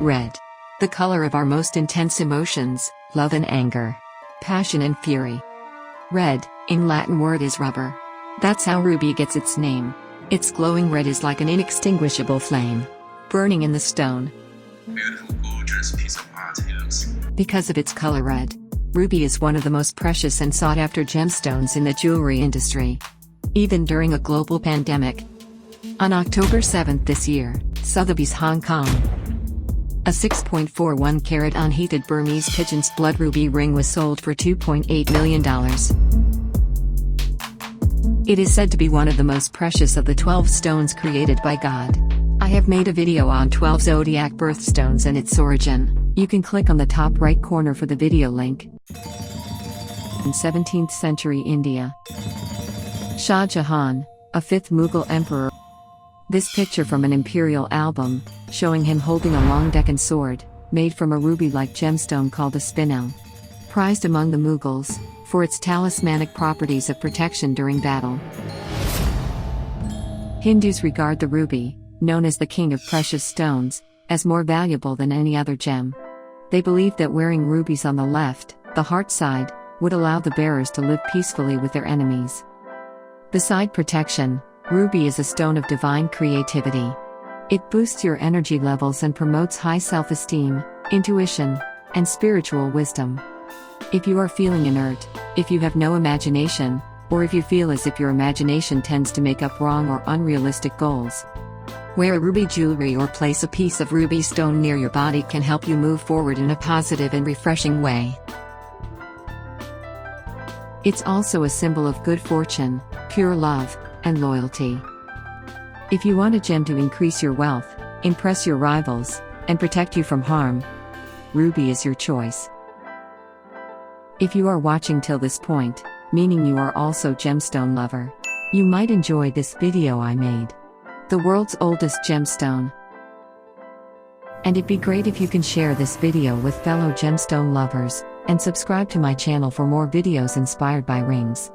Red. The color of our most intense emotions, love and anger. Passion and fury. Red, in Latin word is rubber. That's how ruby gets its name. Its glowing red is like an inextinguishable flame, burning in the stone. Beautiful, gorgeous piece of art it looks. Because of its color red, ruby is one of the most precious and sought-after gemstones in the jewelry industry. Even during a global pandemic. On October 7 this year, Sotheby's Hong Kong. A 6.41 carat unheated Burmese pigeon's blood ruby ring was sold for $2.8 million. It is said to be one of the most precious of the 12 stones created by God. I have made a video on 12 zodiac birthstones and its origin. You can click on the top right corner for the video link. In 17th century India, Shah Jahan, a 5th Mughal emperor. This picture from an imperial album, showing him holding a long Deccan sword, made from a ruby-like gemstone called a spinel. Prized among the Mughals, for its talismanic properties of protection during battle. Hindus regard the ruby, known as the king of precious stones, as more valuable than any other gem. They believe that wearing rubies on the left, the heart side, would allow the bearers to live peacefully with their enemies. Beside protection, ruby is a stone of divine creativity. It boosts your energy levels and promotes high self-esteem, intuition, and spiritual wisdom. If you are feeling inert, if you have no imagination, or if you feel as if your imagination tends to make up wrong or unrealistic goals, wear ruby jewelry or place a piece of ruby stone near your body can help you move forward in a positive and refreshing way. It's also a symbol of good fortune, pure love, and loyalty. If you want a gem to increase your wealth, impress your rivals, and protect you from harm, ruby is your choice. If you are watching till this point, meaning you are also gemstone lover, you might enjoy this video I made. The world's oldest gemstone. And it'd be great if you can share this video with fellow gemstone lovers, and subscribe to my channel for more videos inspired by rings.